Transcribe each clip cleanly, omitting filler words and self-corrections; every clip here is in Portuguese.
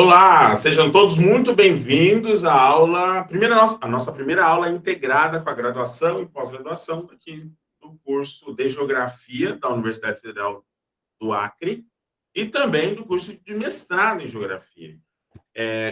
Olá, sejam todos muito bem-vindos à aula, a nossa primeira aula integrada com a graduação e pós-graduação aqui do curso de Geografia da Universidade Federal do Acre e também do curso de mestrado em Geografia.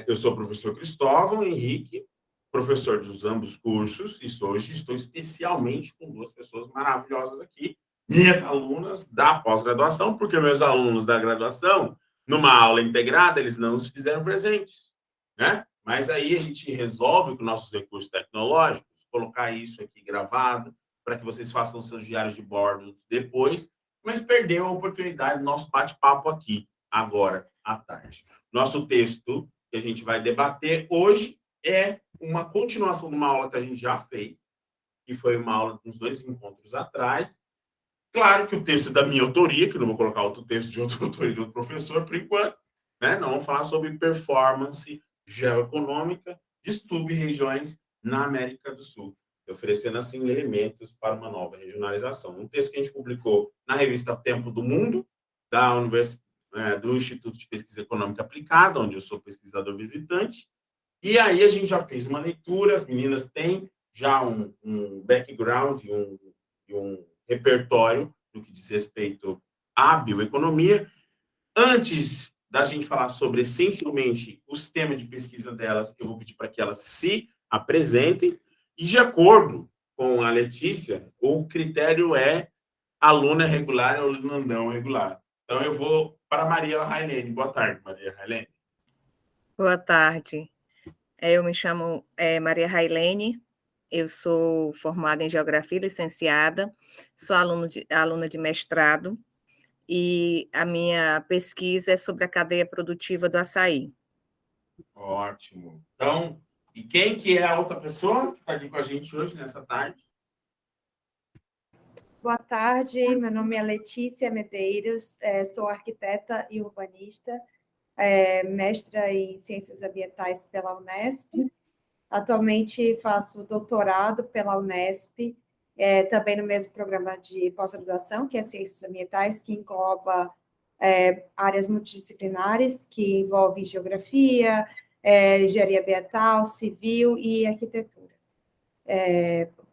Eu sou o professor Cristóvão Henrique, professor dos ambos cursos, e hoje estou especialmente com duas pessoas maravilhosas aqui, minhas alunas da pós-graduação, porque meus alunos da graduação, numa aula integrada, eles não se fizeram presentes, né? Mas aí a gente resolve com nossos recursos tecnológicos, colocar isso aqui gravado, para que vocês façam seus diários de bordo depois, mas perdeu a oportunidade do nosso bate-papo aqui, agora, à tarde. Nosso texto que a gente vai debater hoje é uma continuação de uma aula que a gente já fez, que foi uma aula uns 2 encontros atrás. Claro que o texto é da minha autoria, que eu não vou colocar outro texto de outro autor e do outro professor, por enquanto, né? Não vamos falar sobre performance geoeconômica de sub-regiões na América do Sul, oferecendo, assim, elementos para uma nova regionalização. Um texto que a gente publicou na revista Tempo do Mundo, do Instituto de Pesquisa Econômica Aplicada, onde eu sou pesquisador visitante, e aí a gente já fez uma leitura, as meninas têm já um background e um repertório do que diz respeito à bioeconomia. Antes da gente falar sobre, essencialmente, os temas de pesquisa delas, eu vou pedir para que elas se apresentem. E, de acordo com a Letícia, o critério é aluna regular ou aluna não regular. Então, eu vou para a Maria Railene. Boa tarde, Maria Railene. Boa tarde. Eu me chamo Maria Railene, eu sou formada em Geografia, licenciada, sou aluna de mestrado, e a minha pesquisa é sobre a cadeia produtiva do açaí. Ótimo. Então, e quem que é a outra pessoa que está aqui com a gente hoje, nessa tarde? Boa tarde, meu nome é Letícia Medeiros, sou arquiteta e urbanista, mestra em Ciências Ambientais pela Unesp. Atualmente faço doutorado pela Unesp, também no mesmo programa de pós-graduação, que é Ciências Ambientais, que engloba áreas multidisciplinares, que envolve geografia, engenharia ambiental, civil e arquitetura.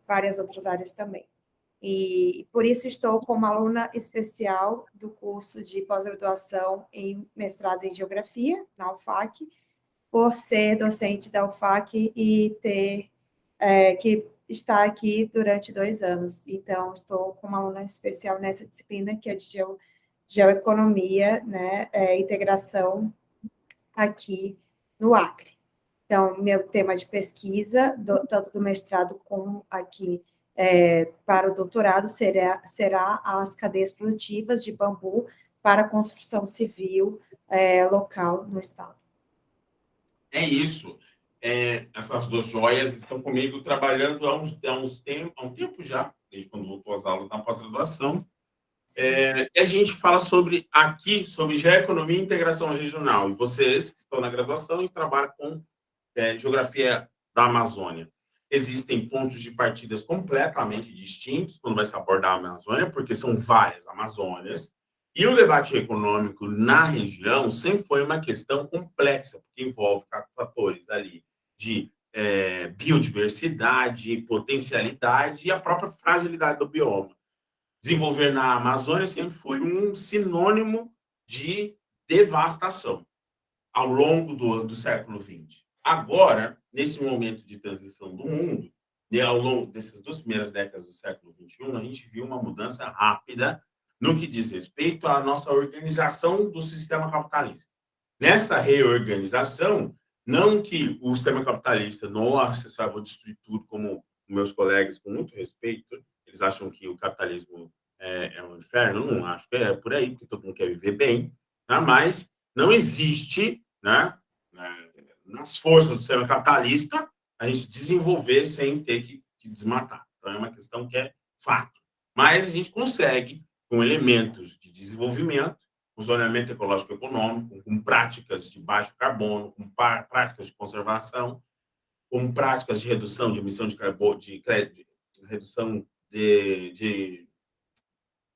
Várias outras áreas também. E por isso estou como aluna especial do curso de pós-graduação em mestrado em Geografia, na UFAC, por ser docente da UFAC e ter que estar aqui durante 2 anos. Então, estou como aluna especial nessa disciplina, que é de geoeconomia, né, integração aqui no Acre. Então, meu tema de pesquisa, tanto do mestrado como aqui para o doutorado, será as cadeias produtivas de bambu para a construção civil local no estado. É isso. Essas duas joias estão comigo trabalhando há um tempo já, desde quando voltou às aulas na pós-graduação. E a gente fala sobre geoeconomia e integração regional. E vocês que estão na graduação e trabalham com geografia da Amazônia. Existem pontos de partidas completamente distintos quando vai se abordar a Amazônia, porque são várias Amazônias. E o debate econômico na região sempre foi uma questão complexa, porque envolve fatores ali de biodiversidade, potencialidade e a própria fragilidade do bioma. Desenvolver na Amazônia sempre foi um sinônimo de devastação ao longo do século XX. Agora, nesse momento de transição do mundo, e ao longo dessas 2 primeiras décadas do século XXI, a gente viu uma mudança rápida no que diz respeito à nossa organização do sistema capitalista. Nessa reorganização, não que o sistema capitalista, nossa, eu vou destruir tudo, como meus colegas, com muito respeito, eles acham que o capitalismo é um inferno, eu não acho que é por aí, porque todo mundo quer viver bem, tá? Mas não existe, né, nas forças do sistema capitalista, a gente desenvolver sem ter que desmatar. Então, é uma questão que é fato. Mas a gente consegue, com elementos de desenvolvimento, com zoneamento ecológico econômico, com práticas de baixo carbono, com práticas de conservação, com práticas de redução de emissão de carbono, de redução de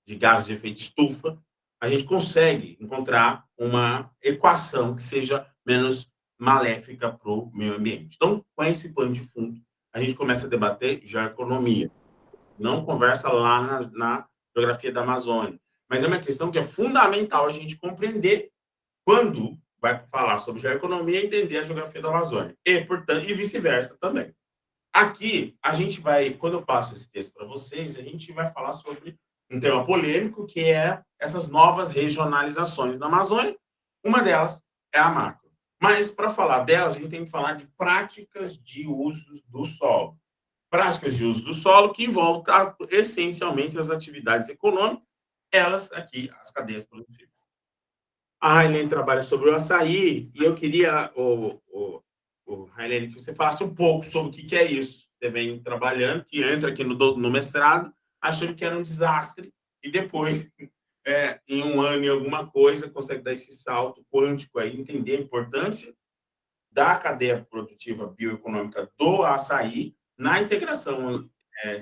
gases de efeito estufa, a gente consegue encontrar uma equação que seja menos maléfica para o meio ambiente. Então, com esse pano de fundo, a gente começa a debater geoeconomia. Não conversa lá na geografia da Amazônia, mas é uma questão que é fundamental a gente compreender quando vai falar sobre geoeconomia e entender a geografia da Amazônia. E, portanto, e vice-versa também. Aqui, a gente vai, quando eu passo esse texto para vocês, a gente vai falar sobre um tema polêmico, que é essas novas regionalizações na Amazônia. Uma delas é a macro. Mas, para falar delas, a gente tem que falar de práticas de usos do solo. Práticas de uso do solo que envolvem essencialmente as atividades econômicas, elas aqui, as cadeias produtivas. A Railene trabalha sobre o açaí, e eu queria, Railene, que você falasse um pouco sobre o que é isso. Você vem trabalhando, que entra aqui no mestrado, achando que era um desastre, e depois, em um ano e alguma coisa, consegue dar esse salto quântico aí, entender a importância da cadeia produtiva bioeconômica do açaí na integração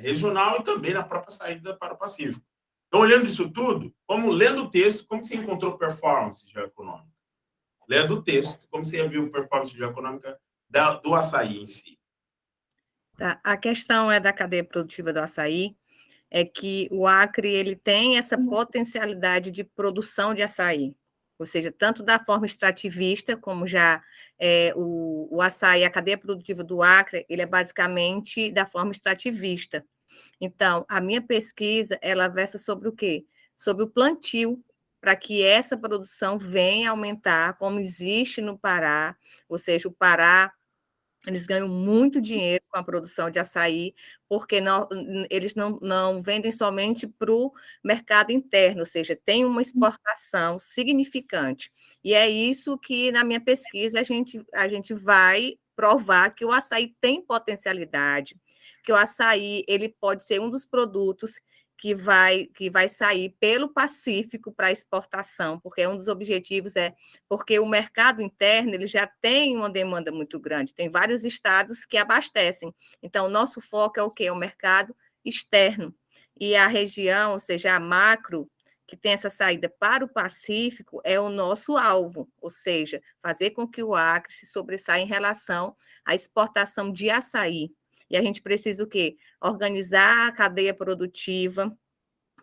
regional e também na própria saída para o Pacífico. Então, olhando isso tudo, como lendo o texto, como você encontrou performance geoeconômica? Lendo o texto, como você viu performance geoeconômica do açaí em si? Tá. A questão da cadeia produtiva do açaí, é que o Acre ele tem essa potencialidade de produção de açaí, ou seja, tanto da forma extrativista, como já o açaí, a cadeia produtiva do Acre, ele é basicamente da forma extrativista. Então, a minha pesquisa, ela versa sobre o quê? Sobre o plantio, para que essa produção venha aumentar, como existe no Pará, ou seja, o Pará, eles ganham muito dinheiro com a produção de açaí, porque eles não vendem somente para o mercado interno, ou seja, tem uma exportação significante. E é isso que, na minha pesquisa, a gente vai provar que o açaí tem potencialidade, que o açaí ele pode ser um dos produtos que vai sair pelo Pacífico para exportação, porque um dos objetivos porque o mercado interno ele já tem uma demanda muito grande, tem vários estados que abastecem. Então, o nosso foco é o quê? É o mercado externo. E a região, ou seja, a macro, que tem essa saída para o Pacífico, é o nosso alvo, ou seja, fazer com que o Acre se sobressaia em relação à exportação de açaí. E a gente precisa o quê? Organizar a cadeia produtiva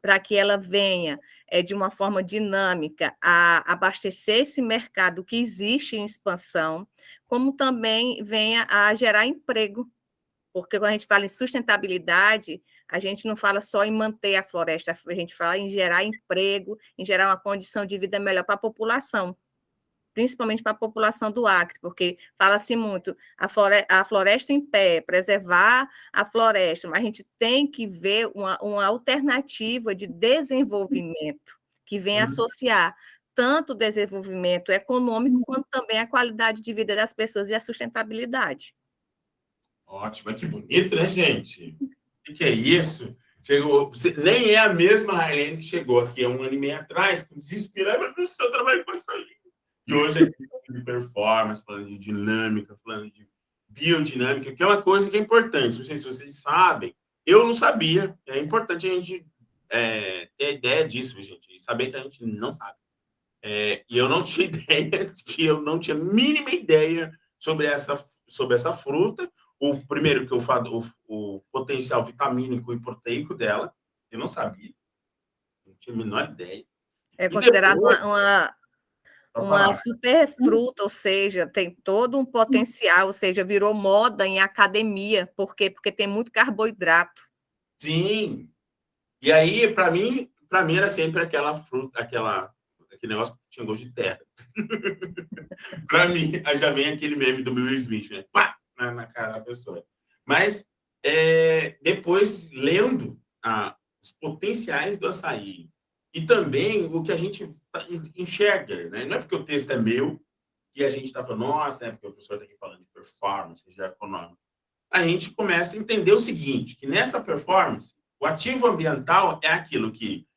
para que ela venha de uma forma dinâmica a abastecer esse mercado que existe em expansão, como também venha a gerar emprego, porque quando a gente fala em sustentabilidade, a gente não fala só em manter a floresta, a gente fala em gerar emprego, em gerar uma condição de vida melhor para a população, principalmente para a população do Acre, porque fala-se muito a floresta em pé, preservar a floresta, mas a gente tem que ver uma alternativa de desenvolvimento que venha associar tanto o desenvolvimento econômico quanto também a qualidade de vida das pessoas e a sustentabilidade. Ótimo, que bonito, né, gente? O que é isso? Chegou, nem é a mesma Railene que chegou aqui há um ano e meio atrás, com desesperado, meu Deus do céu, eu trabalho com açaí. E hoje a gente está falando de performance, falando de dinâmica, falando de biodinâmica, que é uma coisa que é importante. Não sei se vocês sabem, eu não sabia. É importante a gente ter a ideia disso, gente, e saber que a gente não sabe. E eu não tinha ideia, que eu não tinha a mínima ideia sobre essa fruta. O primeiro, que eu falo, o potencial vitamínico e proteico dela, eu não sabia, não tinha a menor ideia. É E considerado depois, uma super fruta, ou seja, tem todo um potencial, ou seja, virou moda em academia. Por quê? Porque tem muito carboidrato. sim. E aí, para mim era sempre aquela fruta, aquele negócio que tinha gosto de terra. Para mim, aí já vem aquele meme do Will Smith, né? Pá! Na cara da pessoa. Mas, depois, lendo os potenciais do açaí e também o que a gente enxerga, né? Não é porque o texto é meu que a gente está falando, nossa, né? Porque o professor está aqui falando de performance, de econômica. A gente começa a entender o seguinte, que nessa performance, o ativo ambiental é aquilo que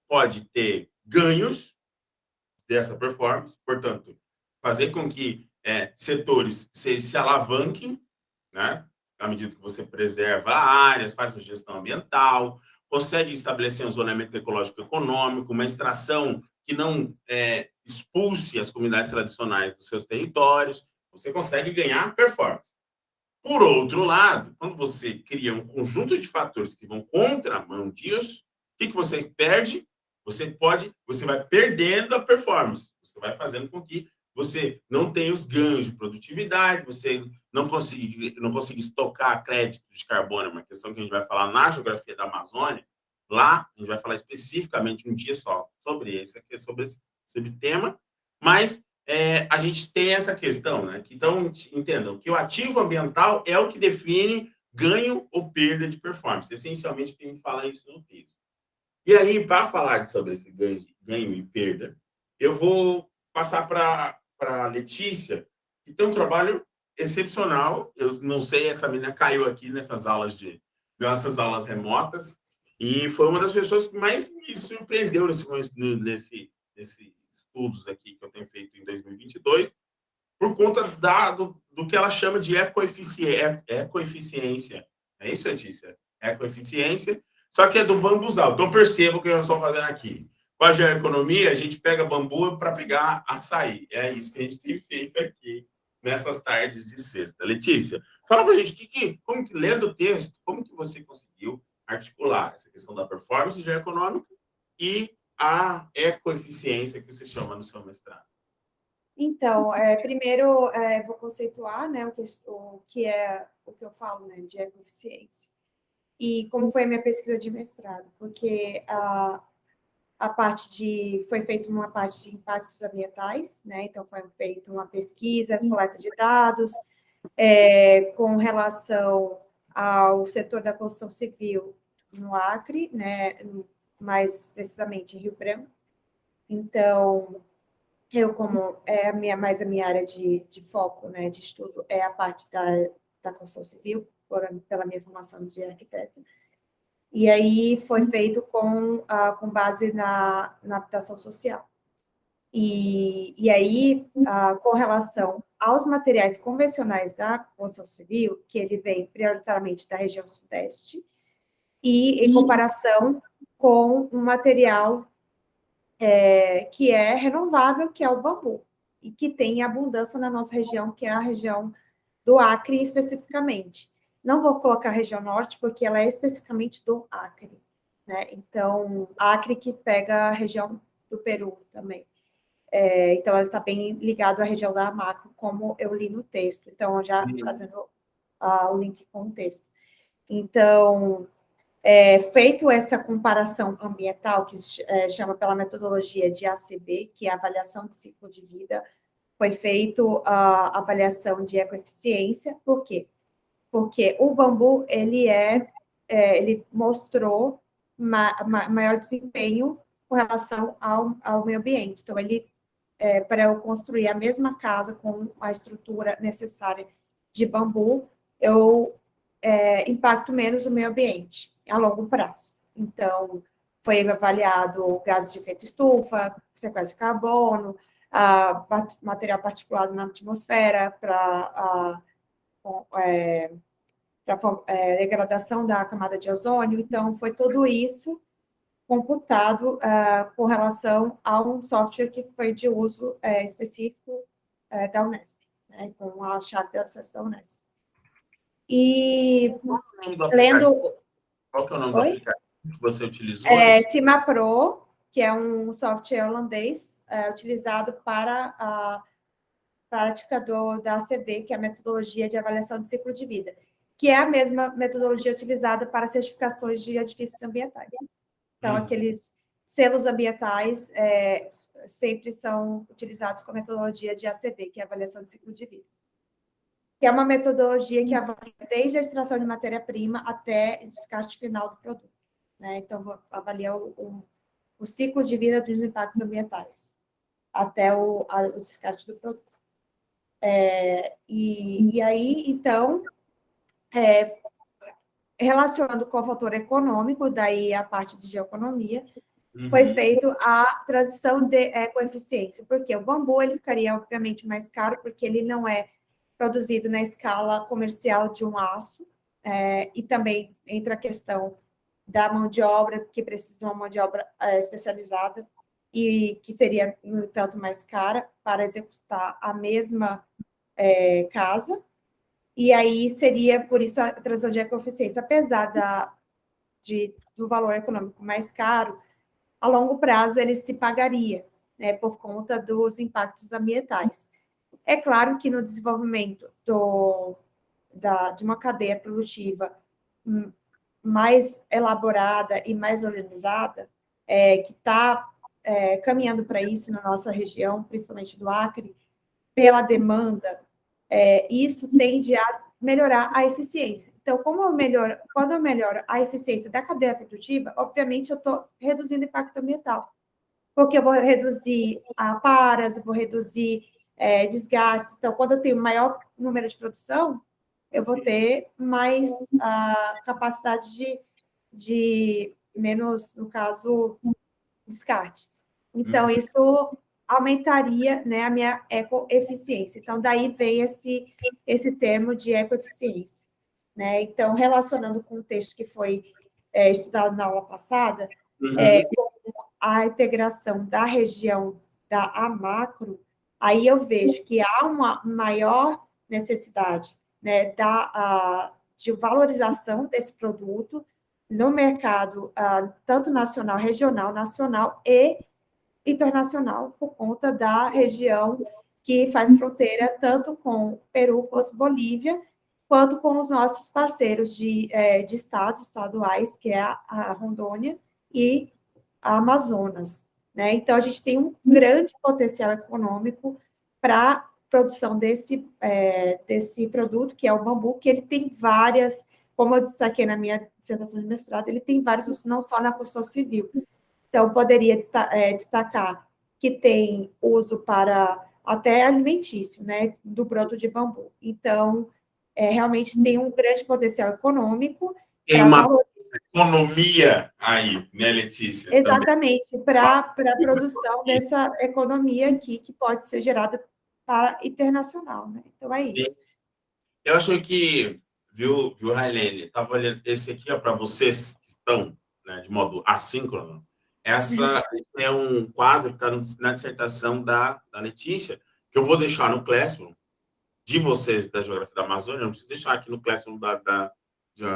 pode ter ganhos dessa performance, portanto, fazer com que setores se alavanquem, né? À medida que você preserva áreas, faz a gestão ambiental, consegue estabelecer um zoneamento ecológico econômico, uma extração que não expulse as comunidades tradicionais dos seus territórios, você consegue ganhar performance. Por outro lado, quando você cria um conjunto de fatores que vão contramão disso, o que você perde? Você vai perdendo a performance. Você vai fazendo com que você não tenha os ganhos de produtividade, você não consiga estocar crédito de carbono, uma questão que a gente vai falar na geografia da Amazônia. Lá, a gente vai falar especificamente um dia só sobre esse tema, mas a gente tem essa questão, né? Então, entendam que o ativo ambiental é o que define ganho ou perda de performance. Essencialmente, a gente fala isso no texto. E aí, para falar sobre esse ganho e perda, eu vou passar para a Letícia, que tem um trabalho excepcional. Eu não sei, essa menina caiu aqui nessas aulas remotas, e foi uma das pessoas que mais me surpreendeu nesse estudos aqui que eu tenho feito em 2022, por conta do que ela chama de ecoeficiência. É isso, Letícia? Ecoeficiência, só que é do bambuzal. Então, perceba o que eu estou fazendo aqui. Com a geoeconomia, a gente pega bambu para pegar açaí. É isso que a gente tem feito aqui nessas tardes de sexta. Letícia, fala para a gente, lendo o texto, como que você conseguiu articular essa questão da performance geoeconômica e a ecoeficiência que você chama no seu mestrado? Então, primeiro, vou conceituar, né, o que eu falo, né, de ecoeficiência. E como foi a minha pesquisa de mestrado, porque foi feita uma parte de impactos ambientais, né, então foi feita uma pesquisa, coleta de dados, com relação ao setor da construção civil no Acre, né, mais precisamente em Rio Branco. Então, como a minha área de foco, né, de estudo, é a parte da construção civil, pela minha formação de arquiteta. E aí foi feito com base na habitação social. E aí, com relação aos materiais convencionais da construção civil, que ele vem prioritariamente da região sudeste, e em comparação com um material que é renovável, que é o bambu, e que tem abundância na nossa região, que é a região do Acre, especificamente. Não vou colocar a região norte, porque ela é especificamente do Acre, né? Então, Acre que pega a região do Peru também. Então, ela está bem ligada à região da Amaco, como eu li no texto. Então, já fazendo o link com o texto. Então, feito essa comparação ambiental, que chama pela metodologia de ACV, que é a avaliação de ciclo de vida, foi feito a avaliação de ecoeficiência. Por quê? Porque o bambu, ele mostrou maior desempenho com relação ao meio ambiente. Então, para eu construir a mesma casa com a estrutura necessária de bambu, eu impacto menos o meio ambiente a longo prazo. Então, foi avaliado gases de efeito estufa, sequestro de carbono, material particulado na atmosfera para degradação da camada de ozônio. Então, foi tudo isso computado com relação a um software que foi de uso específico da Unesp, né, com a chave de acesso da Unesp. E lendo... Qual que é o nome do aplicativo que você utilizou? CIMAPRO, que é um software holandês utilizado para a prática da ACV, que é a metodologia de avaliação de ciclo de vida, que é a mesma metodologia utilizada para certificações de edifícios ambientais. Então, aqueles selos ambientais sempre são utilizados com a metodologia de ACV, que é a avaliação de ciclo de vida, que é uma metodologia que avalia desde a extração de matéria-prima até o descarte final do produto, né? Então, avalia o ciclo de vida dos impactos ambientais até o descarte do produto. E aí, então, relacionando com o fator econômico, daí a parte de geoeconomia, foi feito a transição de ecoeficiência, porque o bambu ele ficaria, obviamente, mais caro, porque ele não é produzido na escala comercial de um aço, e também entra a questão da mão de obra, que precisa de uma mão de obra especializada, e que seria, no entanto, mais cara para executar a mesma casa. E aí seria, por isso, a transição de ecoeficiência. Apesar do valor econômico mais caro, a longo prazo ele se pagaria, né, por conta dos impactos ambientais. É claro que no desenvolvimento de uma cadeia produtiva mais elaborada e mais organizada, que está caminhando para isso na nossa região, principalmente do Acre, pela demanda, isso tende a melhorar a eficiência. Então, quando eu melhoro a eficiência da cadeia produtiva, obviamente eu estou reduzindo o impacto ambiental, porque eu vou reduzir paras, eu vou reduzir desgastes. Então, quando eu tenho maior número de produção, eu vou ter mais capacidade de menos, no caso, descarte. Então, isso aumentaria, né, a minha ecoeficiência. Então, daí vem esse termo de ecoeficiência, né? Então, relacionando com o texto que foi estudado na aula passada, com a integração da região da Amacro, aí eu vejo que há uma maior necessidade, né, de valorização desse produto no mercado, tanto nacional, regional, nacional e internacional, por conta da região que faz fronteira tanto com Peru quanto Bolívia, quanto com os nossos parceiros de estados estaduais, que é a Rondônia e a Amazonas, né? Então, a gente tem um grande potencial econômico para a produção desse produto, que é o bambu, que ele tem várias, como eu destaquei na minha dissertação de mestrado, ele tem vários usos, não só na construção civil. Então, poderia destacar que tem uso para até alimentício, né, do broto de bambu. Então, realmente tem um grande potencial econômico. Tem uma economia aí, né, Letícia? Exatamente, para a produção dessa economia aqui, que pode ser gerada para internacional, né? Então, é isso. Eu acho que, viu, Railene, estava olhando esse aqui, para vocês que estão, né, de modo assíncrono. Essa é um quadro que está na dissertação da Letícia, que eu vou deixar no Classroom de vocês da Geografia da Amazônia, não preciso deixar aqui no Classroom da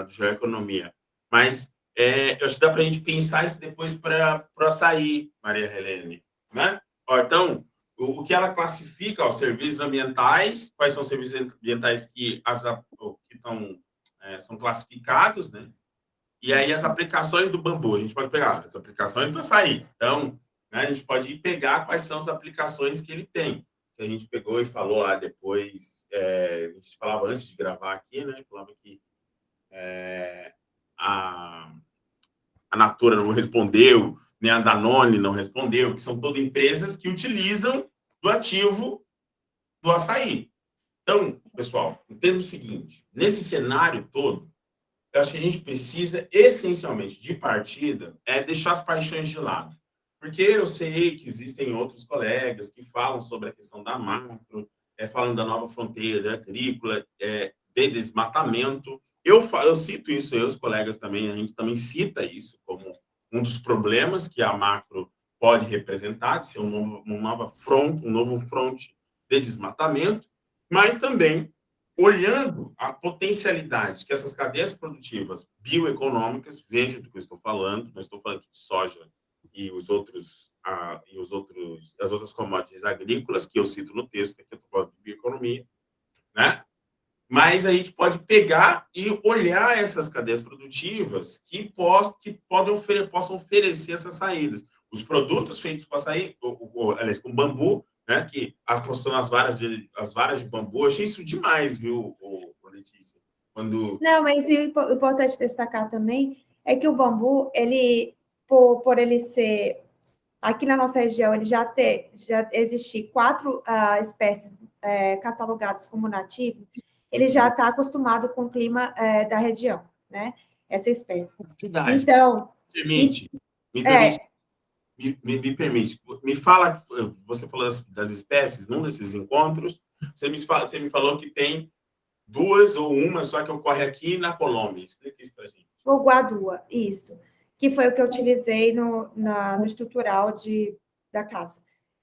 Geoeconomia. Mas eu acho que dá para a gente pensar isso depois para sair, Maria Helene. Né? Então, o que ela classifica, os serviços ambientais, quais são os serviços ambientais que são classificados, né? E aí as aplicações do bambu, a gente pode pegar as aplicações do açaí. Então, né, a gente pode ir pegar quais são as aplicações que ele tem. Que a gente pegou e falou lá depois, a gente falava antes de gravar aqui, né? Falava que a Natura não respondeu, nem a Danone não respondeu, que são todas empresas que utilizam do ativo do açaí. Então, pessoal, entenda o seguinte, nesse cenário todo, eu acho que a gente precisa, essencialmente, de partida, deixar as paixões de lado. Porque eu sei que existem outros colegas que falam sobre a questão da macro, falando da nova fronteira agrícola, de desmatamento. Eu cito isso, os colegas também, a gente também cita isso como um dos problemas que a macro pode representar, de ser um novo fronte de desmatamento, mas também olhando a potencialidade que essas cadeias produtivas bioeconômicas, veja do que eu estou falando, não estou falando de soja e as outras commodities agrícolas que eu cito no texto, que eu estou falando de bioeconomia, né? Mas a gente pode pegar e olhar essas cadeias produtivas que possam oferecer essas saídas. Os produtos feitos com açaí, aliás, com bambu, né, que são as varas de bambu, eu achei isso demais, viu, Letícia? Não, mas o importante destacar também é que o bambu, ele, por ele ser, aqui na nossa região, ele já existir 4 espécies catalogadas como nativo, ele já está acostumado com o clima da região, né? Essa espécie. Então, me permite, me fala, você falou das espécies, num desses encontros, você me falou que tem 2 ou uma só que ocorre aqui na Colômbia. Explica isso para a gente. O Guadua, isso. Que foi o que eu utilizei no estrutural da casa.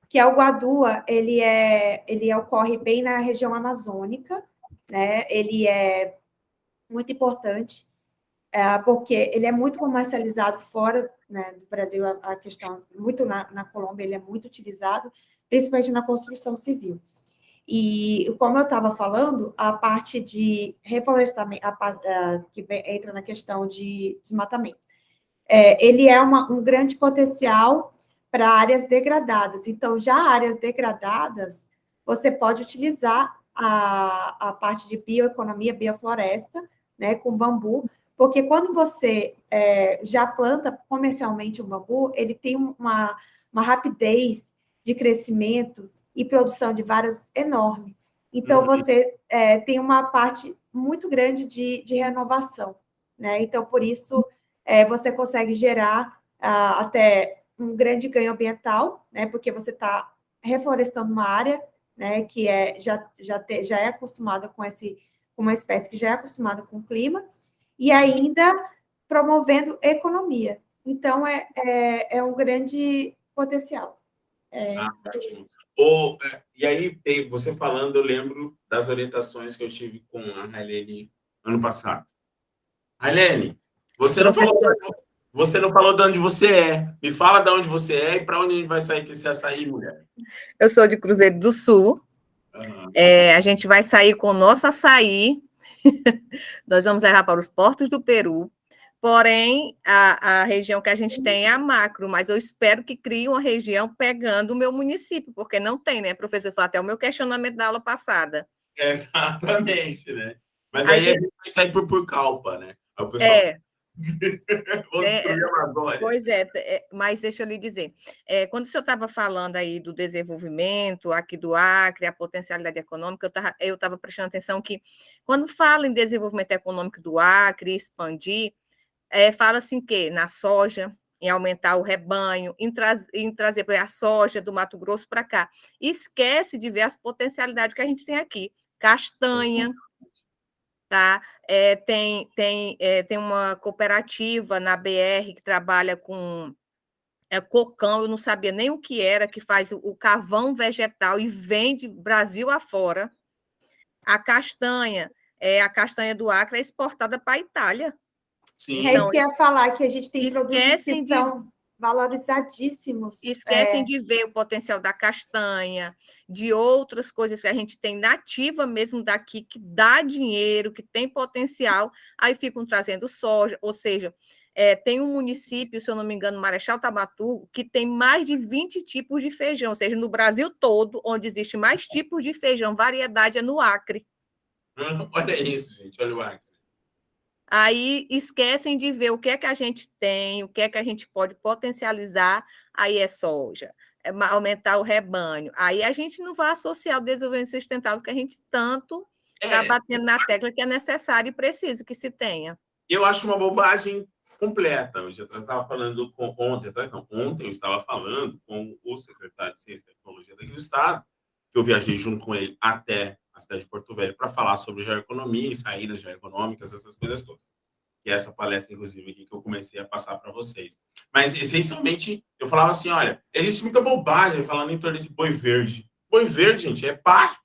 Que é o Guadua, ele ocorre bem na região amazônica, né? Ele é muito importante, porque ele é muito comercializado fora, né, do Brasil, a questão, muito na Colômbia, ele é muito utilizado, principalmente na construção civil. E, como eu estava falando, a parte de reflorestamento, que entra na questão de desmatamento, ele é um grande potencial para áreas degradadas. Então, já áreas degradadas, você pode utilizar a parte de bioeconomia, biofloresta, né, com bambu, porque quando você já planta comercialmente o bambu, ele tem uma rapidez de crescimento e produção de varas enorme. Então, você tem uma parte muito grande de renovação, né? Então, por isso, você consegue gerar até um grande ganho ambiental, né? Porque você está reflorestando uma área, né? Que já é acostumada com uma espécie que já é acostumada com o clima, e ainda promovendo economia. Então, é um grande potencial. Ótimo. E aí, você falando, eu lembro das orientações que eu tive com a Railene ano passado. Railene, Professor, você não falou de onde você é. Me fala de onde você é e para onde a gente vai sair com esse açaí, mulher. eu sou de Cruzeiro do Sul. Uhum. A gente vai sair com o nosso açaí. Nós vamos levar para os portos do Peru. Porém, a região que a gente tem é a macro, mas eu espero que crie uma região pegando o meu município, porque não tem, né, professor? Foi até o meu questionamento da aula passada. Exatamente, né? Mas Aí aí a gente vai sair por Calpa, né? Aí o pessoal, é, vou destruir a Amazônia. pois mas deixa eu lhe dizer, quando o senhor estava falando aí do desenvolvimento aqui do Acre, a potencialidade econômica, eu estava prestando atenção que, quando fala em desenvolvimento econômico do Acre, expandir, fala assim que na soja, em aumentar o rebanho, em trazer a soja do Mato Grosso para cá. Esquece de ver as potencialidades que a gente tem aqui. Castanha, tá? Tem uma cooperativa na BR que trabalha com cocão, eu não sabia nem o que era, que faz o carvão vegetal e vende Brasil afora. A castanha do Acre é exportada para a Itália. Sim. É isso que eu ia falar, que a gente tem produtos que Esquecem de são valorizadíssimos. esquecem de ver o potencial da castanha, de outras coisas que a gente tem nativa mesmo daqui, que dá dinheiro, que tem potencial, aí ficam trazendo soja, ou seja, tem um município, se eu não me engano, Marechal Tabaturgo, que tem mais de 20 tipos de feijão, ou seja, no Brasil todo, onde existe mais tipos de feijão, variedade é no Acre. Olha isso, gente, olha o Acre. Aí esquecem de ver o que é que a gente tem, o que é que a gente pode potencializar, aí é soja, aumentar o rebanho. Aí a gente não vai associar o desenvolvimento sustentável que a gente tanto está batendo na tecla que é necessário e preciso que se tenha. Eu acho uma bobagem completa. Eu já estava falando ontem eu estava falando com o secretário de Ciência e Tecnologia daqui do Estado, que eu viajei junto com ele até a cidade de Porto Velho para falar sobre geoeconomia e saídas geoeconômicas, essas coisas todas. E essa palestra, inclusive, aqui que eu comecei a passar para vocês. Mas, essencialmente, eu falava assim, olha, existe muita bobagem falando em torno desse boi verde. Boi verde, gente, é pasto.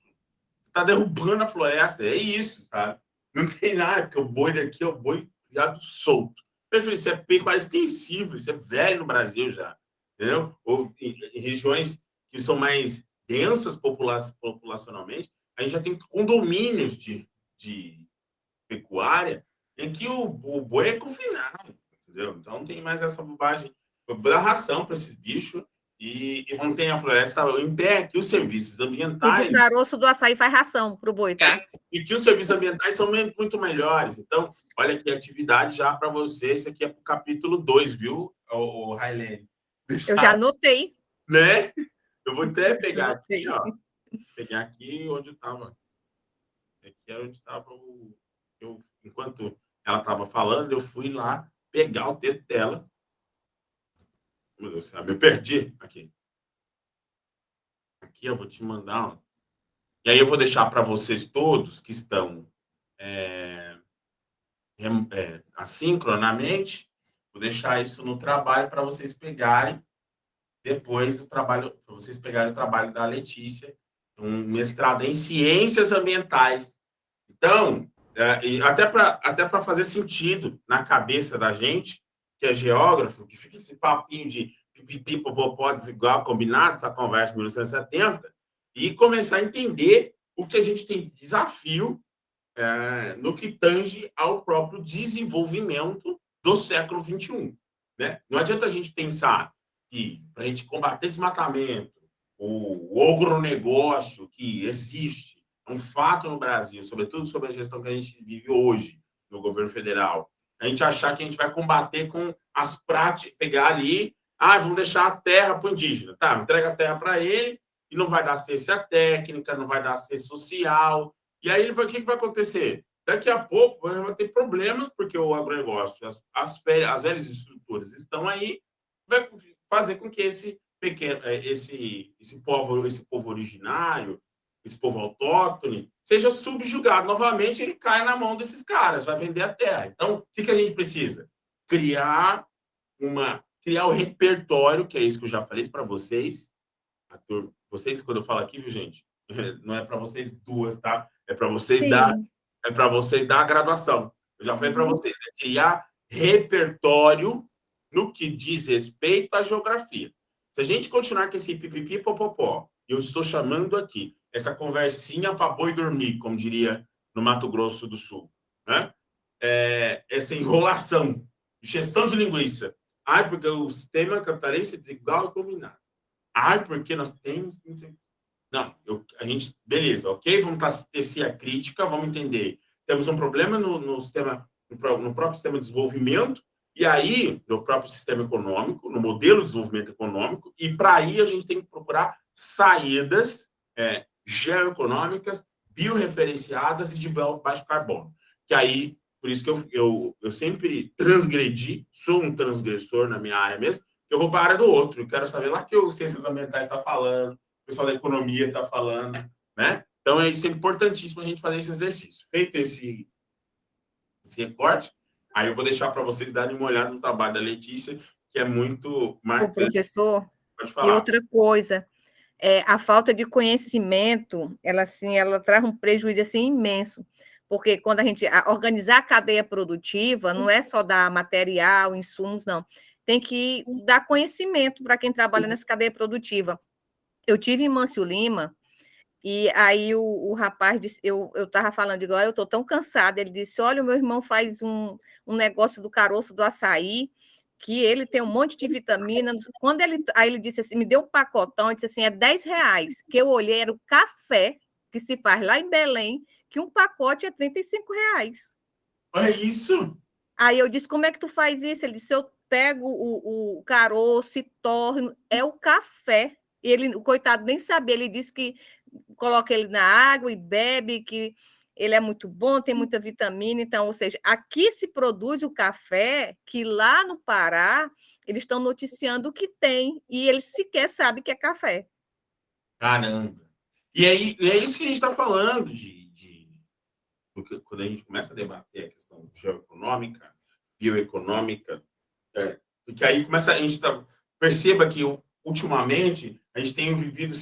Está derrubando a floresta. É isso, sabe? Não tem nada, porque o boi daqui é o boi criado solto. Isso é pecuária extensível, isso é velho no Brasil já. Entendeu? Ou em regiões que são mais densas populacionalmente, a gente já tem condomínios de pecuária em que o boi é confinado, entendeu? Então não tem mais essa bobagem. Dá ração para esses bichos e mantém a floresta em pé, que os serviços E do ambientais caroço do açaí faz ração para o boi, tá? e que os serviços ambientais são muito melhores. Então, olha aqui, atividade já para você. Isso aqui é para o capítulo 2, viu, o Railene? Eu já anotei. Né? Eu vou até pegar aqui, Anotei. ó. Pegar aqui onde eu estava. Aqui era onde estava enquanto ela estava falando, eu fui lá pegar o texto dela. Meu Deus do céu, me perdi aqui. Aqui eu vou te mandar. Ó. E aí eu vou deixar para vocês todos que estão assincronamente. Vou deixar isso no trabalho para vocês pegarem depois o trabalho, para vocês pegarem o trabalho da Letícia, um mestrado em ciências ambientais. Então, e até para fazer sentido na cabeça da gente, que é geógrafo, que fica esse papinho de pipipi, popopó, desigual, combinado, essa conversa de 1970, e começar a entender o que a gente tem de desafio no que tange ao próprio desenvolvimento do século XXI. Né? Não adianta a gente pensar que, para a gente combater desmatamento, o agronegócio que existe, é um fato no Brasil, sobretudo sobre a gestão que a gente vive hoje no governo federal, a gente achar que a gente vai combater com as práticas, pegar ali, vamos deixar a terra para o indígena. Tá, entrega a terra para ele e não vai dar assistência técnica, não vai dar assistência social. E aí, o que vai acontecer? Daqui a pouco vai ter problemas, porque o agronegócio, as velhas estruturas estão aí, vai fazer com que esse pequeno, esse povo originário, esse povo autóctone, seja subjugado novamente, ele cai na mão desses caras, vai vender a terra. Então, o que a gente precisa? Criar o repertório, que é isso que eu já falei para vocês. Vocês, quando eu falo aqui, viu, gente? Não é para vocês duas, tá? É para vocês dar a graduação. Eu já falei para vocês, criar repertório no que diz respeito à geografia. Se a gente continuar com esse pipipi popopó, eu estou chamando aqui essa conversinha para boi dormir, como diria no Mato Grosso do Sul, né? Essa enrolação, injeção de linguiça. Porque o sistema capitalista é desigual e combinado. Porque nós temos... Não, a gente... Beleza, ok? Vamos tecer a crítica, vamos entender. Temos um problema no próprio sistema de desenvolvimento, e aí, no próprio sistema econômico, no modelo de desenvolvimento econômico, e para aí a gente tem que procurar saídas geoeconômicas, biorreferenciadas e de baixo carbono. Que aí, por isso que eu sempre transgredi, sou um transgressor na minha área mesmo, que eu vou para a área do outro. Eu quero saber lá que o Ciências Ambientais está falando, o pessoal da economia está falando, né? Então, isso é importantíssimo a gente fazer esse exercício. Feito esse recorte, aí eu vou deixar para vocês darem uma olhada no trabalho da Letícia, que é muito marcante. Professor, pode falar. E outra coisa, a falta de conhecimento, ela traz um prejuízo assim, imenso, porque quando a gente organizar a cadeia produtiva, não é só dar material, insumos, não. Tem que dar conhecimento para quem trabalha nessa cadeia produtiva. Eu tive em Mâncio Lima, e aí o rapaz disse, eu estava falando igual, eu estou tão cansada, ele disse, olha, o meu irmão faz um negócio do caroço do açaí, que ele tem um monte de vitaminas. Aí ele disse assim, me deu um pacotão, disse assim, é R$10, que eu olhei, era o café que se faz lá em Belém, que um pacote é R$35. É isso? Aí eu disse, como é que tu faz isso? Ele disse, eu pego o caroço e torno, é o café. Ele, o coitado, nem sabia, ele disse que coloca ele na água e bebe, que ele é muito bom, tem muita vitamina. Então, ou seja, aqui se produz o café que lá no Pará eles estão noticiando o que tem e eles sequer sabem que é café. Caramba! E aí, é isso que a gente está falando porque quando a gente começa a debater a questão geoeconômica, bioeconômica, porque aí começa a gente perceba que ultimamente a gente tem vivido,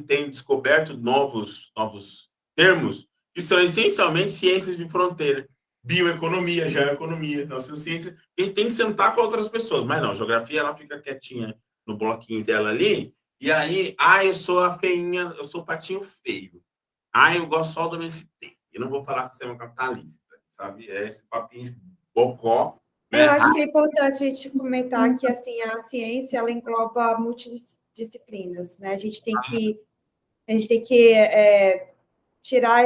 tem descoberto novos termos que são essencialmente ciências de fronteira, bioeconomia, geoeconomia, então são ciências que a gente tem que sentar com outras pessoas, mas não, geografia ela fica quietinha no bloquinho dela ali, e aí, eu sou a feinha, eu sou o patinho feio, eu gosto só do MST, eu não vou falar que sistema capitalista, sabe, é esse papinho bocó. Eu acho que é importante a gente comentar que assim, a ciência ela engloba multidisciplinas, né? A gente tem que tirar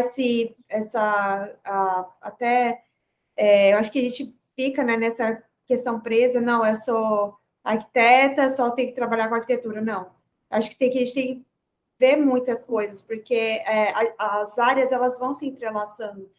eu acho que a gente fica, né, nessa questão presa, não, eu sou arquiteta, só tenho que trabalhar com arquitetura, não. Acho que a gente tem que ver muitas coisas, porque as áreas elas vão se entrelaçando.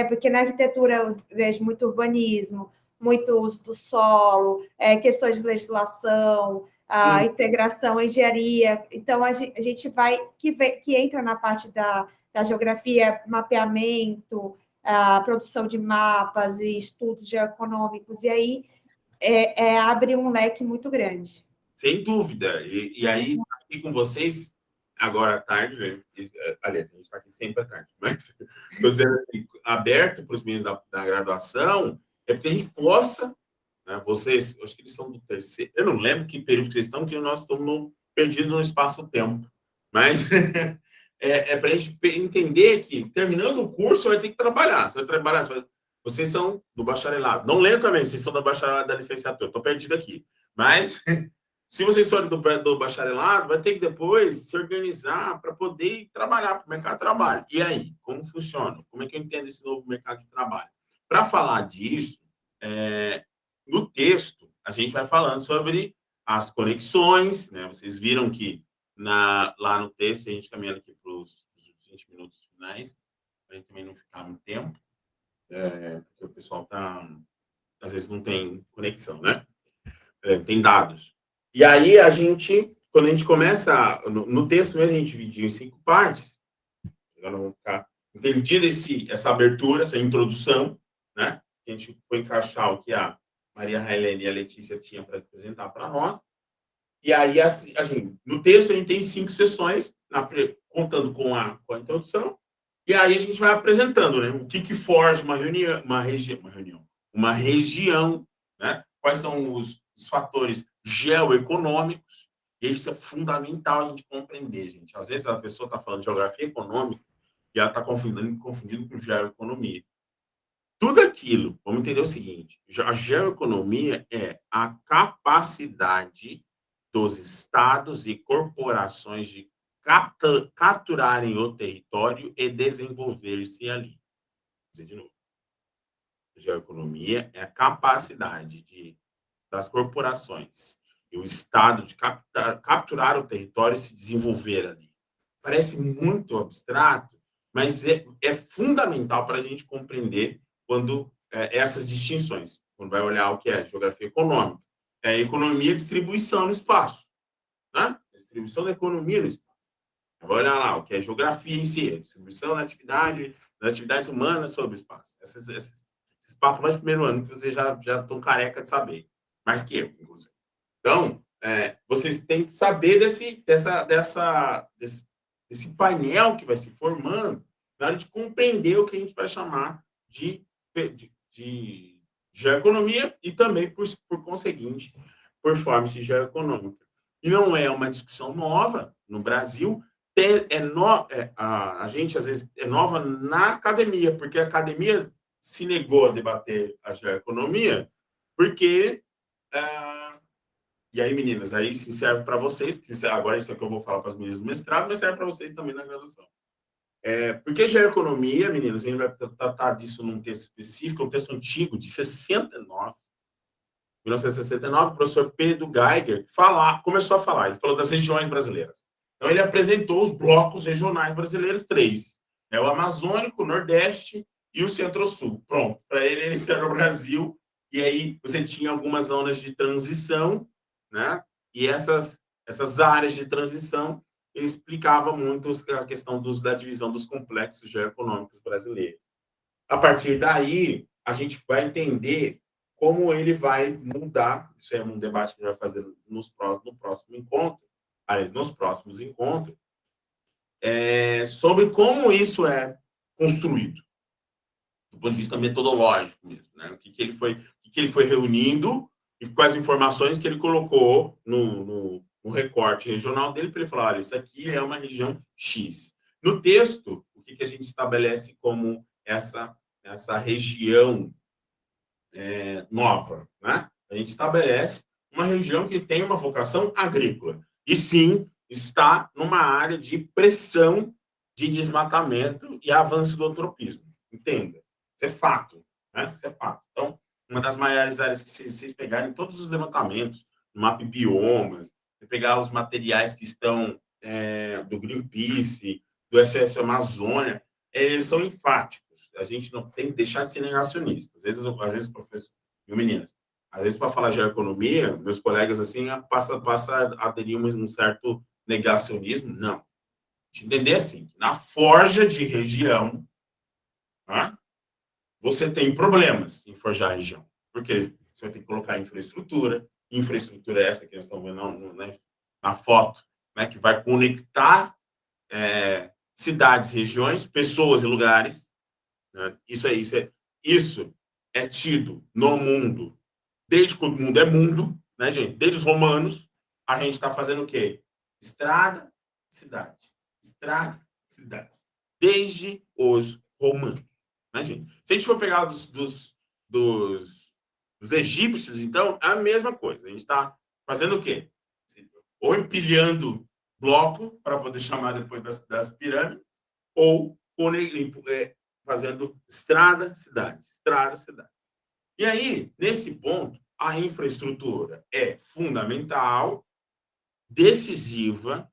Porque na arquitetura eu vejo muito urbanismo, muito uso do solo, questões de legislação, a integração, a engenharia. Então, a gente vai, que entra na parte da geografia, mapeamento, a produção de mapas e estudos geoeconômicos, e aí abre um leque muito grande. Sem dúvida. E aí, aqui com vocês, agora à tarde, né? Aliás, a gente está aqui sempre à tarde, mas estou dizendo assim, aberto para os meninos da graduação, é porque a gente possa, né, vocês, acho que eles são do terceiro, eu não lembro que período que eles estão, que nós estamos perdidos no espaço-tempo, mas para a gente entender que, terminando o curso, vai ter que trabalhar. Você vai trabalhar, vocês são do bacharelado. Não lembro também, vocês são do bacharelado da licenciatura, estou perdido aqui. Mas, se vocês forem do bacharelado, vai ter que depois se organizar para poder trabalhar para o mercado de trabalho. E aí, como funciona? Como é que eu entendo esse novo mercado de trabalho? Para falar disso, no texto, a gente vai falando sobre as conexões, né? Vocês viram que lá no texto, a gente caminhando aqui para os 20 minutos finais, para a gente também não ficar muito tempo, porque o pessoal às vezes não tem conexão, né? Tem dados. E aí, quando a gente começa, no texto mesmo, a gente dividiu em 5 partes. Agora vamos ficar entendido essa abertura, essa introdução, né? A gente foi encaixar o que a Maria Railene e a Letícia tinham para apresentar para nós. E aí, no texto, a gente tem 5 sessões, contando com a introdução. E aí, a gente vai apresentando, né? O que forja uma região, né? Quais são os fatores geoeconômicos. E isso é fundamental a gente compreender, gente. Às vezes, a pessoa está falando de geografia econômica e ela está confundindo com geoeconomia. Tudo aquilo, vamos entender o seguinte, a geoeconomia é a capacidade dos estados e corporações de capturarem o território e desenvolver-se ali. Vou dizer de novo. Geoeconomia é a capacidade das corporações e o estado de capturar o território e se desenvolver ali. Parece muito abstrato, mas é fundamental para a gente compreender quando essas distinções, quando vai olhar o que é geografia econômica. Economia e distribuição no espaço. Né? Distribuição da economia no espaço. Vai olhar lá o que é geografia em si, distribuição das atividades humanas sobre o espaço. Esses papos lá de primeiro ano que vocês já estão careca de saber. Mais que eu, inclusive. Então, vocês têm que saber desse painel que vai se formando na hora de compreender o que a gente vai chamar de geoeconomia e também, por conseguinte, performance geoeconômica. E não é uma discussão nova no Brasil, a gente, às vezes, é nova na academia, porque a academia se negou a debater a geoeconomia, porque... e aí, meninas, aí se serve para vocês, porque agora isso é que eu vou falar para as meninas do mestrado, mas serve para vocês também na graduação. Porque geoeconomia, meninas, a gente vai tratar disso num texto específico, um texto antigo, de 1969, o professor Pedro Geiger começou a falar, ele falou das regiões brasileiras. Então, ele apresentou os blocos regionais brasileiros, 3. O Amazônico, o Nordeste e o Centro-Sul. Pronto, para ele, esse era o Brasil, e aí você tinha algumas zonas de transição, né? E essas áreas de transição explicava muito a questão da divisão dos complexos geoeconômicos brasileiros. A partir daí, a gente vai entender como ele vai mudar. Isso é um debate que a gente vai fazer no próximo encontro, nos próximos encontros, sobre como isso é construído, do ponto de vista metodológico mesmo, né? O que ele foi reunindo e quais informações que ele colocou no recorte regional dele para ele falar, olha, isso aqui é uma região X. No texto, o que a gente estabelece como essa região nova, né? A gente estabelece uma região que tem uma vocação agrícola. E sim, está numa área de pressão de desmatamento e avanço do antropismo. Entenda. Isso é fato. Né? Isso é fato. Então, uma das maiores áreas que vocês pegarem todos os levantamentos, no mapa biomas, pegar os materiais que estão do Greenpeace, do SOS Amazônia, eles são enfáticos. A gente não tem que deixar de ser negacionista. Às vezes professor, meninas, às vezes para falar de economia, meus colegas assim passa a aderir um certo negacionismo. Não. De entender assim, na forja de região, tá? você tem problemas em forjar a região. Porque você vai ter que colocar infraestrutura essa que nós estamos vendo na foto, né, que vai conectar cidades, regiões, pessoas e lugares. Né? Isso é tido no mundo, desde que o mundo é mundo, né, gente? Desde os romanos, a gente está fazendo o quê? Estrada, cidade. Estrada, cidade. Desde os romanos. Né, gente? Se a gente for pegar dos egípcios, então, é a mesma coisa. A gente está fazendo o quê? Ou empilhando bloco para poder chamar depois das pirâmides, ou fazendo estrada, cidade. Estrada, cidade. E aí, nesse ponto, a infraestrutura é fundamental, decisiva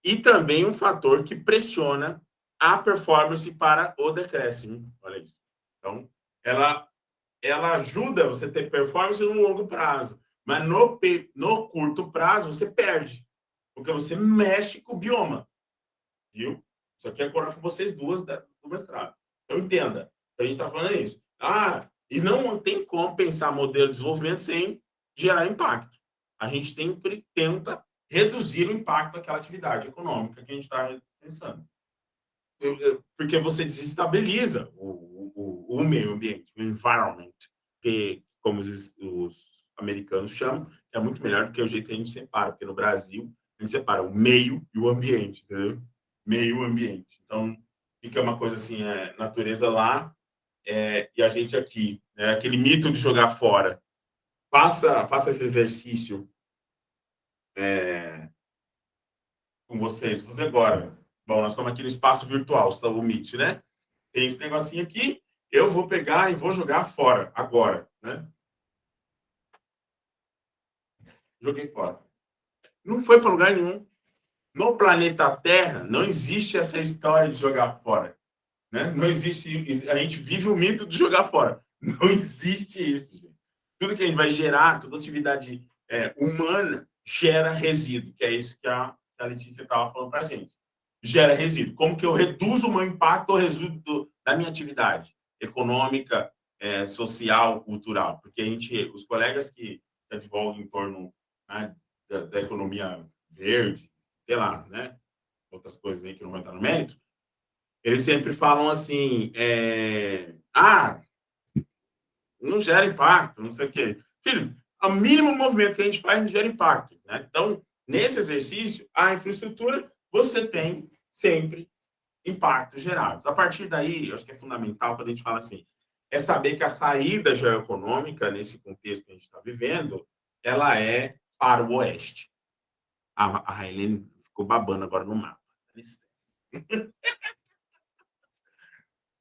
e também um fator que pressiona a performance para o decréscimo. Olha isso. Então, ela ajuda você a ter performance no longo prazo, mas no curto prazo você perde, porque você mexe com o bioma, viu? Isso aqui é agora com vocês duas do mestrado. Então, entenda. A gente está falando isso. E não tem como pensar modelo de desenvolvimento sem gerar impacto. A gente sempre tenta reduzir o impacto daquela atividade econômica que a gente está pensando. Porque você desestabiliza o meio ambiente, o environment, que, como os americanos chamam, que é muito melhor do que o jeito que a gente separa, porque no Brasil a gente separa o meio e o ambiente, entendeu? Meio ambiente. Então, fica uma coisa assim, natureza lá e a gente aqui. Né? Aquele mito de jogar fora. Faça esse exercício com vocês. Você agora. Bom, nós estamos aqui no espaço virtual, o Meet, né? Tem esse negocinho aqui, eu vou pegar e vou jogar fora, agora, né? Joguei fora. Não foi para lugar nenhum. No planeta Terra, não existe essa história de jogar fora. Né? Não existe. A gente vive o mito de jogar fora. Não existe isso, gente. Tudo que a gente vai gerar, toda atividade humana, gera resíduo, que é isso que a Letícia estava falando para a gente. Gera resíduo. Como que eu reduzo o meu impacto ou resíduo da minha atividade econômica, social, cultural? Porque os colegas que advogam em torno, né, da economia verde, sei lá, né? Outras coisas aí que não vão entrar no mérito, eles sempre falam assim, não gera impacto, não sei o quê. Filho, o mínimo movimento que a gente faz não gera impacto. Né? Então, nesse exercício, a infraestrutura, você tem sempre impactos gerados. A partir daí, eu acho que é fundamental quando a gente fala assim, é saber que a saída geoeconômica, nesse contexto que a gente está vivendo, ela é para o oeste. A Railene ficou babando agora no mapa.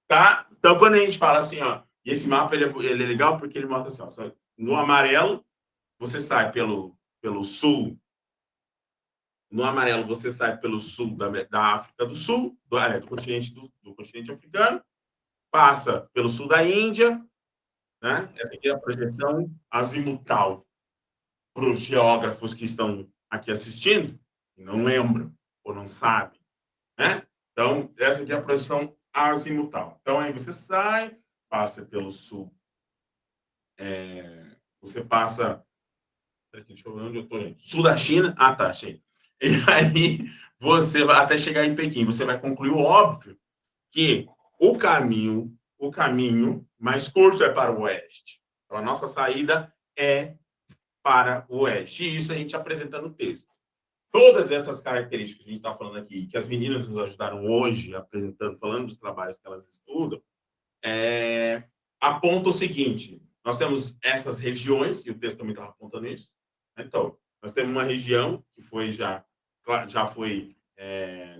Tá? Então, quando a gente fala assim, ó, e esse mapa ele é legal porque ele mostra assim, ó, no amarelo, você sai pelo sul. No amarelo, você sai pelo sul da África do Sul, do continente africano, passa pelo sul da Índia, né? Essa aqui é a projeção azimutal para os geógrafos que estão aqui assistindo, e não lembram ou não sabem, né? Então, essa aqui é a projeção azimutal. Então, aí você sai, passa pelo sul. Você passa. Deixa eu ver onde eu estou, gente. Sul da China. Ah, tá, achei. E aí, você vai até chegar em Pequim. Você vai concluir o óbvio que o caminho mais curto é para o oeste. Então, a nossa saída é para o oeste. E isso a gente apresenta no texto. Todas essas características que a gente está falando aqui, que as meninas nos ajudaram hoje, apresentando, falando dos trabalhos que elas estudam, aponta o seguinte: nós temos essas regiões, e o texto também estava apontando isso. Então, nós temos uma região que já foi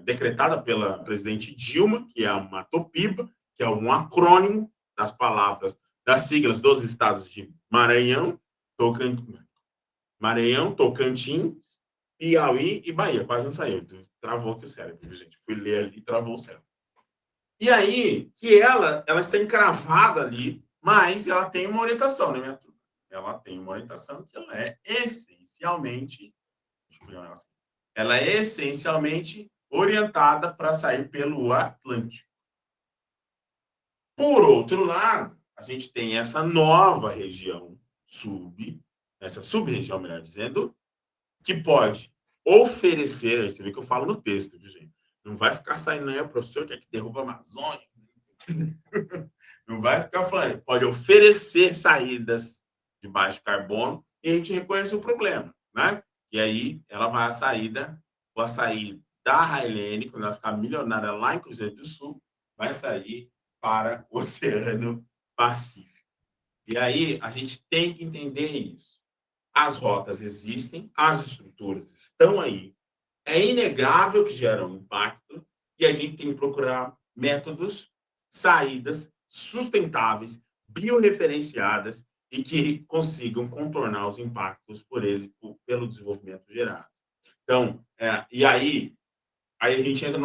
decretada pela presidente Dilma, que é uma TOPIBA, que é um acrônimo das siglas dos estados de Maranhão, Tocantins, Piauí e Bahia. Quase não saiu. Travou aqui o cérebro, gente. Fui ler ali e travou o cérebro. E aí, que ela está encravada ali, mas ela tem uma orientação, né, minha turma? Ela tem uma orientação que ela é essencialmente orientada para sair pelo Atlântico. Por outro lado, a gente tem essa nova região essa sub-região, melhor dizendo, que pode oferecer, a gente vê que eu falo no texto, viu, gente? Não vai ficar saindo aí, o professor quer que derruba a Amazônia. Não vai ficar falando. Pode oferecer saídas de baixo carbono e a gente reconhece o problema, né? E aí ela vai o açaí da Railene, quando ela ficar milionária lá em Cruzeiro do Sul, vai sair para o Oceano Pacífico. E aí a gente tem que entender isso. As rotas existem, as estruturas estão aí. É inegável que geram impacto e a gente tem que procurar métodos, saídas sustentáveis, biorreferenciadas e que consigam contornar os impactos pelo desenvolvimento gerado. Então, e aí a gente entra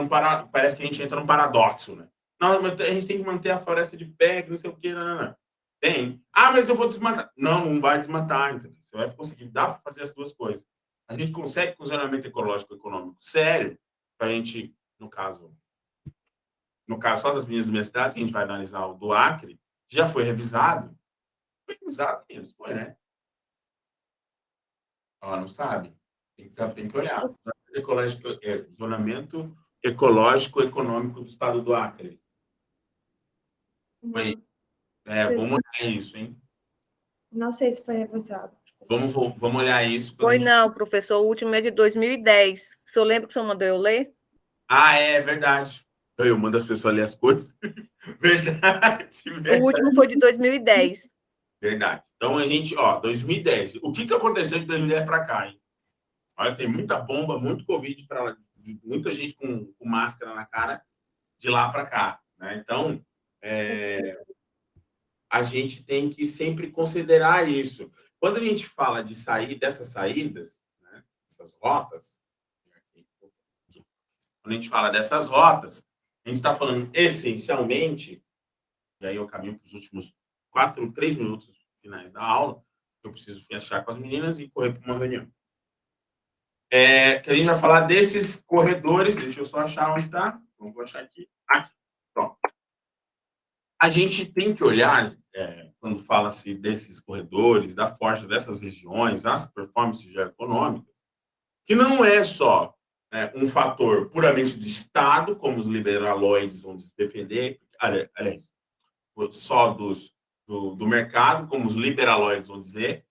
parece que a gente entra num paradoxo, né? Não, mas a gente tem que manter a floresta de pé, não sei o quê, não. Tem. Ah, mas eu vou desmatar. Não, não vai desmatar, entendeu? Você vai conseguir, dá para fazer as duas coisas. A gente consegue funcionamento ecológico e econômico sério, para a gente, no caso só das linhas da minha cidade, que a gente vai analisar o do Acre, já foi revisado. Foi revisado mesmo, foi, né? Ela não sabe. Tem que olhar. Zonamento ecológico econômico do estado do Acre. Foi. Vamos olhar isso, hein? Não sei se foi revisado. Vamos olhar isso. Foi não, professor. O último é de 2010. O senhor lembra que o senhor mandou eu ler? Ah, é verdade. Eu mando as pessoas ler as coisas. Verdade. O último foi de 2010. Verdade. Então, 2010. O que aconteceu de 2010 para cá, hein? Olha, tem muita bomba, muito Covid para lá, muita gente com máscara na cara de lá para cá, né? Então, a gente tem que sempre considerar isso. Quando a gente fala de sair dessas saídas, né, essas rotas, quando a gente fala dessas rotas, a gente está falando essencialmente, e aí eu caminho para os últimos 3 minutos finais da aula, eu preciso fechar com as meninas e correr para uma reunião. Que a gente vai falar desses corredores, deixa eu só achar onde está, vou achar aqui. Aqui, pronto. A gente tem que olhar, quando fala-se desses corredores, da força dessas regiões, as performances geoeconômicas, que não é só um fator puramente do Estado, como os liberaloides vão se defender, aliás, só do mercado, como os liberaloides vão dizer,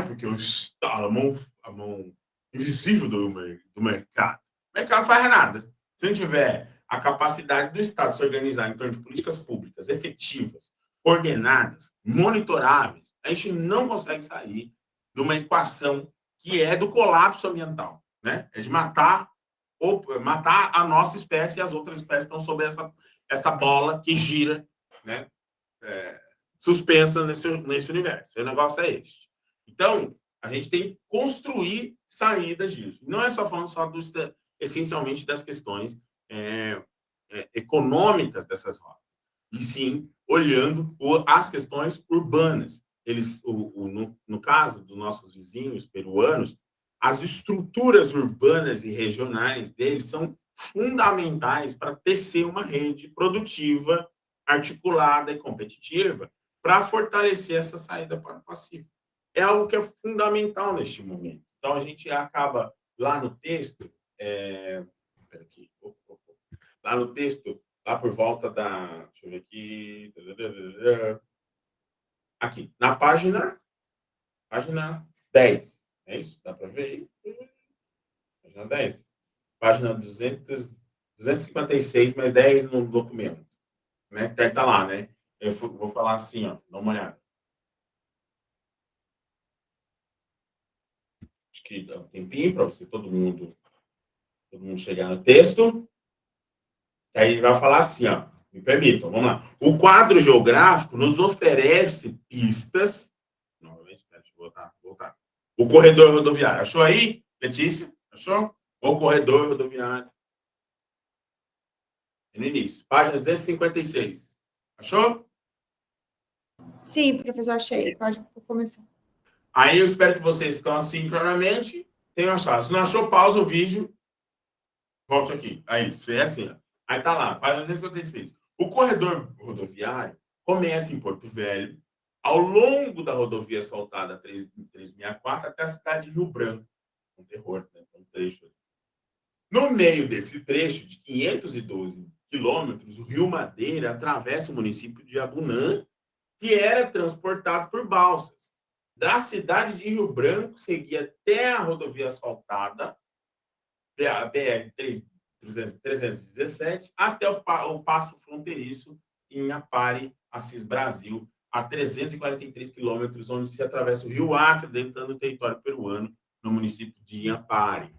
porque o Estado, a mão invisível do mercado. O mercado não faz nada. Se não tiver a capacidade do Estado se organizar em torno de políticas públicas efetivas, coordenadas, monitoráveis, a gente não consegue sair de uma equação que é do colapso ambiental, né? É de matar a nossa espécie e as outras espécies estão sob essa bola que gira, né? Suspensa nesse universo. O negócio é este. Então, a gente tem que construir saídas disso. Não é só falando essencialmente das questões econômicas dessas rotas, e sim olhando as questões urbanas. Eles, no caso dos nossos vizinhos peruanos, as estruturas urbanas e regionais deles são fundamentais para tecer uma rede produtiva, articulada e competitiva para fortalecer essa saída para o Pacífico. É algo que é fundamental neste momento. Então, a gente acaba lá no texto, lá no texto, lá por volta da... Deixa eu ver aqui. Aqui, na página 10. É isso? Dá para ver aí? Página 10. Página 256, mais 10 no documento. Né? Que está lá, né? Eu vou falar assim, ó, dá uma olhada. Acho que dá um tempinho para você, todo mundo chegar no texto. Aí ele vai falar assim, ó, me permitam, vamos lá. O quadro geográfico nos oferece pistas. Novamente, deixa eu voltar. O corredor rodoviário. Achou aí, Letícia? Achou? O corredor rodoviário. No início, página 256. Achou? Sim, professor, achei. Pode começar. Aí eu espero que vocês estão assincronamente tenham achado. Se não achou, pausa o vídeo. Volte aqui. Aí, isso é assim, ó. Aí tá lá, página 256. O corredor rodoviário começa em Porto Velho, ao longo da rodovia asfaltada 364 até a cidade de Rio Branco. Um terror, né? Um trecho. No meio desse trecho de 512 quilômetros, o Rio Madeira atravessa o município de Abunã, que era transportado por balsas. Da cidade de Rio Branco, seguia até a rodovia asfaltada, a BR-317, até o passo fronteiriço em Apare, Assis Brasil, a 343 quilômetros, onde se atravessa o Rio Acre, dentro do território peruano, no município de Inhapare.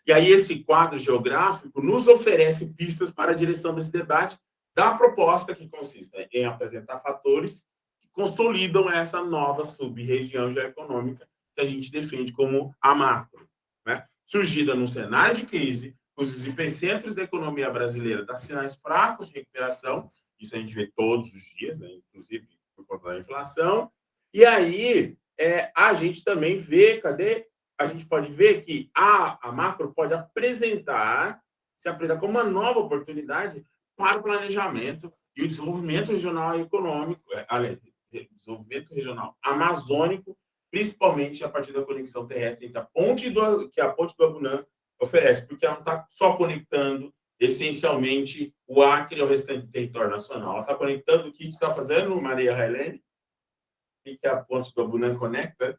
E aí esse quadro geográfico nos oferece pistas para a direção desse debate da proposta que consiste em apresentar fatores que consolidam essa nova sub-região geoeconômica que a gente defende como a macro, né? Surgida num cenário de crise, cujos epicentros da economia brasileira dão sinais fracos de recuperação, isso a gente vê todos os dias, né? Inclusive por conta da inflação, e aí a gente também vê, a gente pode ver que a macro pode se apresentar como uma nova oportunidade para o planejamento e o desenvolvimento regional e econômico, desenvolvimento regional amazônico, principalmente a partir da conexão terrestre entre que a ponte do Abunã oferece, porque ela não está só conectando essencialmente o Acre ao restante do território nacional. Ela está conectando o que está fazendo, Maria Helene, o que a ponte do Abunã conecta.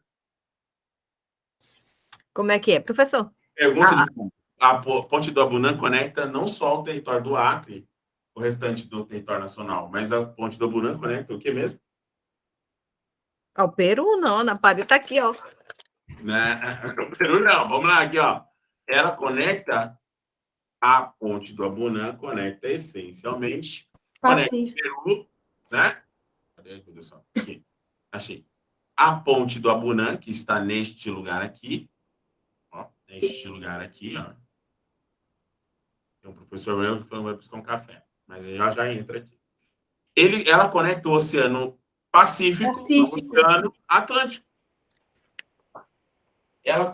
Como é que é, professor? Pergunta de a ponte do Abunã conecta não só o território do Acre, o restante do território nacional, mas a ponte do Abunã conecta o que mesmo? Ao Peru, não, na parede está aqui, ó. Né? Peru não, vamos lá, aqui, ó. Ela conecta a ponte do Abunã, conecta essencialmente, conecta o Peru, né? Cadê, meu Deus do céu? Aqui, achei. A ponte do Abunã, que está neste lugar aqui, ó, neste lugar aqui, ó. Tem um professor meu que vai buscar um café, mas ele já entra aqui. Ela conecta o Oceano Pacífico ao Oceano Atlântico. Ela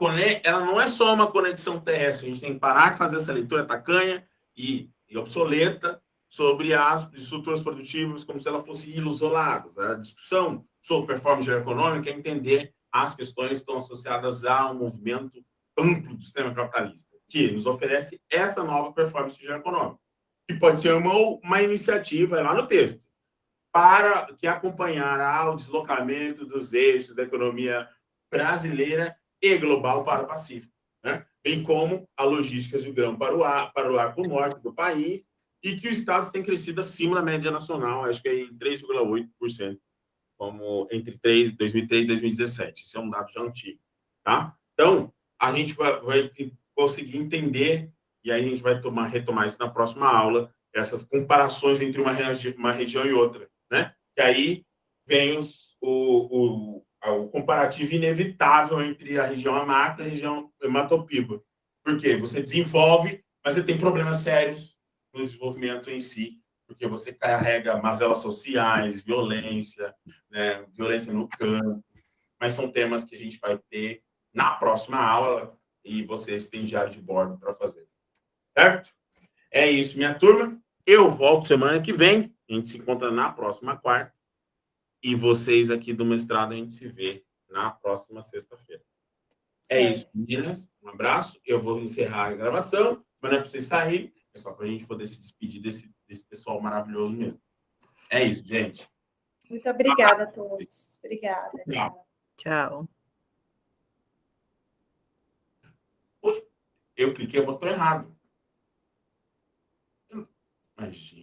não é só uma conexão terrestre, a gente tem que parar de fazer essa leitura tacanha e obsoleta sobre as estruturas produtivas como se elas fossem isoladas. A discussão sobre performance geoeconômica é entender as questões que estão associadas a um movimento amplo do sistema capitalista, que nos oferece essa nova performance geoeconômica, que pode ser uma iniciativa, é lá no texto, para que acompanhará o deslocamento dos eixos da economia brasileira e global para o Pacífico, né? Bem como a logística de grão para o arco norte do país, e que os estados têm crescido acima da média nacional, acho que é em 3,8%, como entre 2003 e 2017. Isso é um dado já antigo, tá? Então, a gente vai conseguir entender, e aí a gente vai retomar isso na próxima aula, essas comparações entre uma região e outra, né? Que aí vem o comparativo inevitável entre a região Amacro e a região Hematopiba. Por quê? Você desenvolve, mas você tem problemas sérios no desenvolvimento em si, porque você carrega mazelas sociais, violência, né, violência no campo, mas são temas que a gente vai ter na próxima aula e vocês têm diário de bordo para fazer. Certo? É isso, minha turma. Eu volto semana que vem. A gente se encontra na próxima quarta. E vocês aqui do mestrado a gente se vê na próxima sexta-feira. É isso, meninas. Um abraço. Eu vou encerrar a gravação, mas não é para vocês saírem. É só para a gente poder se despedir desse pessoal maravilhoso mesmo. É isso, gente. Muito obrigada a todos. Obrigada. Tchau. Tchau. Eu cliquei no botão errado. Mas, gente.